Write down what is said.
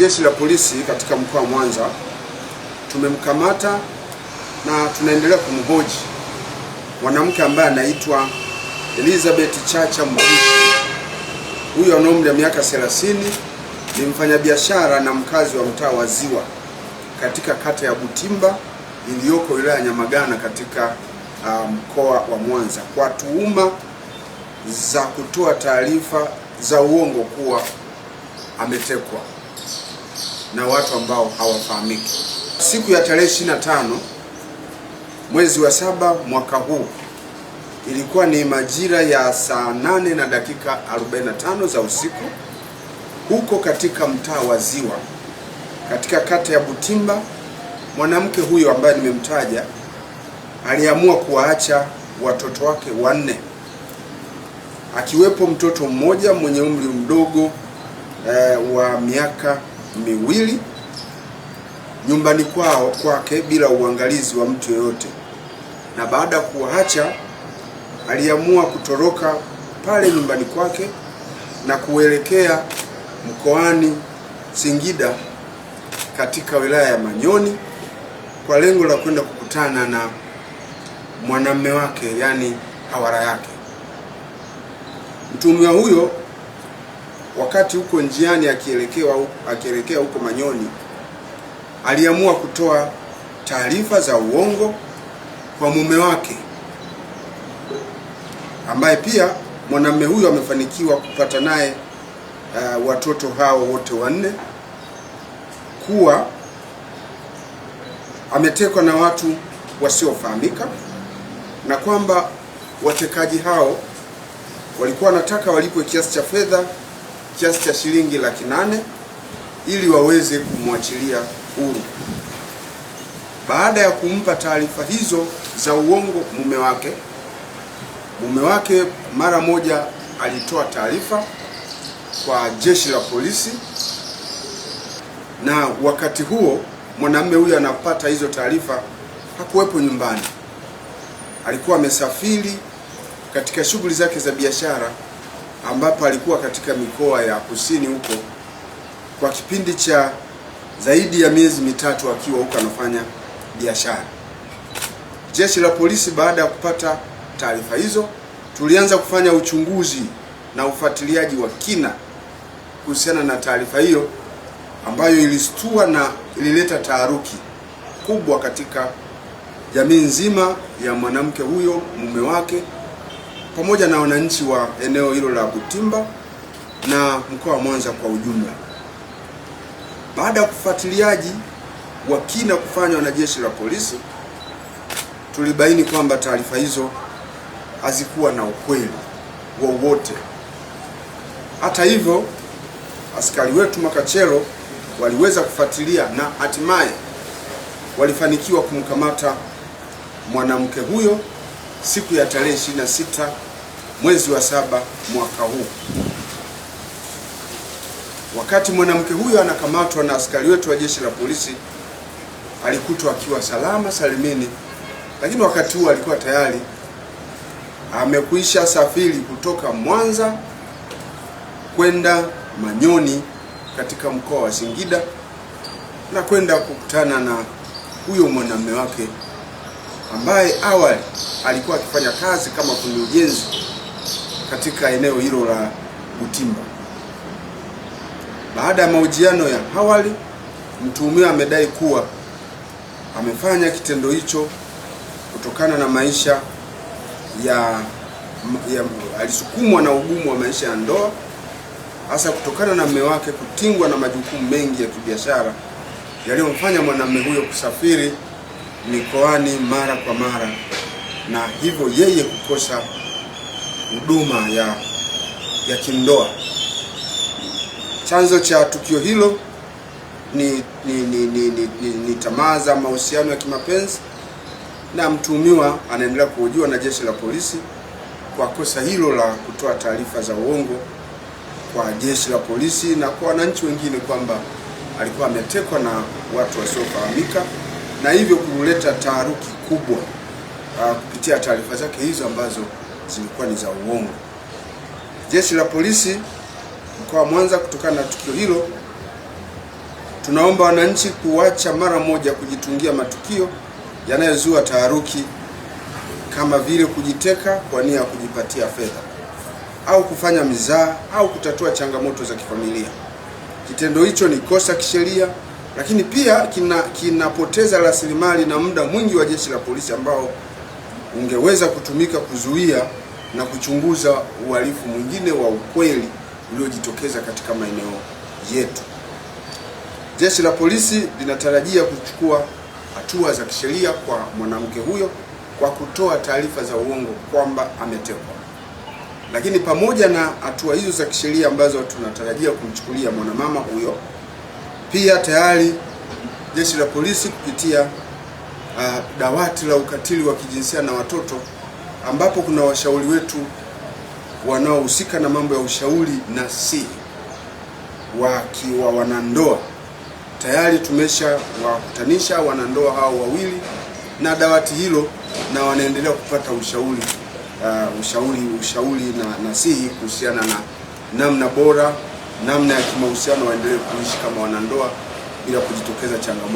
Jeshi la Polisi katika mkoa wa Mwanza tumemkamata na tunaendelea kumhoji mwanamke ambaye anaitwa Elizabeth Chacha Mbushi. Huyo ana umri wa miaka 30, ni mfanyabiashara na mkazi wa mtaa wa Ziwa katika kata ya Butimba iliyoko wilaya ya Nyamagana katika mkoa wa Mwanza, kwa tuhuma za kutoa taarifa za uongo kuwa ametekwa na watu ambao hawafahamiki. Siku ya tarehe 25 mwezi wa 7 mwaka huu, ilikuwa ni majira ya saa 8 na dakika 45 za usiku, huko katika mtaa wa Ziwa katika kata ya Butimba, mwanamke huyo ambaye nimemtaja aliamua kuwaacha watoto wake 4, akiwepo mtoto mmoja mwenye umri mdogo wa miaka 2 nyumbani kwake bila uangalizi wa mtu yeyote. Na baada ya kuwaacha, aliamua kutoroka pale nyumbani kwake na kuelekea mkoani Singida katika wilaya ya Manyoni kwa lengo la kwenda kukutana na mwanamume wake, yani hawara yake. Mtuhumiwa huyo wakati huko njiani akielekea huko Manyoni, aliamua kutoa taarifa za uongo kwa mume wake, ambaye pia mwanamume huyo amefanikiwa kupata naye watoto hao wote 4, kuwa ametekwa na watu wasiofahamika, na kwamba watekaji hao walikuwa wanataka walipwe kiasi cha fedha, kiasi cha shilingi 800,000 ili waweze kumwachilia huru. Baada ya kumpa taarifa hizo za uongo mume wake mara moja alitoa taarifa kwa jeshi la polisi, na wakati huo mwanamume huyo anapata hizo taarifa hakuwepo nyumbani. Alikuwa amesafiri katika shughuli zake za biashara, ambapo alikuwa katika mikoa ya kusini huko kwa kipindi cha zaidi ya miezi 3 akiwa huko anafanya biashara. Jeshi la polisi baada ya kupata taarifa hizo, tulianza kufanya uchunguzi na ufuatiliaji wa kina kuhusiana na taarifa hiyo ambayo ilistua na ilileta taharuki kubwa katika jamii nzima ya mwanamke huyo, mume wake, pamoja na wananchi wa eneo hilo la Butimba na mkoa wa Mwanza kwa ujumla. Baada ya kufuatiliaji wa kina kufanywa na jeshi la polisi, tulibaini kwamba taarifa hizo hazikuwa na ukweli wowote. Hata hivyo, askari wetu makachero waliweza kufuatilia na hatimaye walifanikiwa kumkamata mwanamke huyo siku ya tarehe 26 mwezi wa 7 mwaka huu. Wakati mwanamke huyo anakamatwa na askari wetu wa jeshi la polisi, alikutwa akiwa salama salimini, lakini wakati huo alikuwa tayari amekwisha safiri kutoka Mwanza kwenda Manyoni katika mkoa wa Singida na kwenda kukutana na huyo mwanamume wake ambaye awali alikuwa akifanya kazi kama fundi ujenzi katika eneo hilo la Butimba. Baada ya mahojiano ya awali, mtuhumiwa amedai kuwa amefanya kitendo hicho kutokana na maisha alisukumwa na ugumu wa maisha ya ndoa, hasa kutokana na mume wake kutingwa na majukumu mengi ya kibiashara yaliyomfanya mwanamume huyo kusafiri mikoani mara kwa mara, na hivyo yeye kukosa huduma ya kindoa. Chanzo cha tukio hilo ni tamaa za mahusiano ya kimapenzi, na mtuhumiwa anaendelea kuhojiwa na jeshi la polisi kwa kosa hilo la kutoa taarifa za uongo kwa jeshi la polisi na kwa wananchi wengine kwamba alikuwa ametekwa na watu wasiofahamika, na hivyo kuleta taharuki kubwa kupitia taarifa zake hizo ambazo zilikuwa ni za uongo. Jeshi la polisi mkoa wa Mwanza, kutokana na tukio hilo, Tunaomba wananchi kuacha mara moja kujitungia matukio yanayozua taharuki kama vile kujiteka kwa nia ya kujipatia fedha au kufanya mizaa au kutatua changamoto za kifamilia. Kitendo hicho ni kosa kisheria, lakini pia kinapoteza rasilimali na muda mwingi wa jeshi la polisi ambao ungeweza kutumika kuzuia na kuchunguza uhalifu mwingine wa ukweli uliojitokeza katika maeneo yetu. Jeshi la polisi linatarajia kuchukua hatua za kisheria kwa mwanamke huyo kwa kutoa taarifa za uongo kwamba ametekwa. Lakini pamoja na hatua hizo za kisheria ambazo tunatarajia kumchukulia mwanamama huyo, pia tayari jeshi la polisi kupitia dawati la ukatili wa kijinsia na watoto, ambapo kuna washauri wetu wanaohusika na mambo ya ushauri na sihi wakiwa wanandoa, tayari tumesha wakutanisha wanandoa hao wawili na dawati hilo, na wanaendelea kupata ushauri na nasihi kuhusiana na namna bora, namna ya kimahusiano waendelee kuishi kama wanandoa bila kujitokeza changamoto.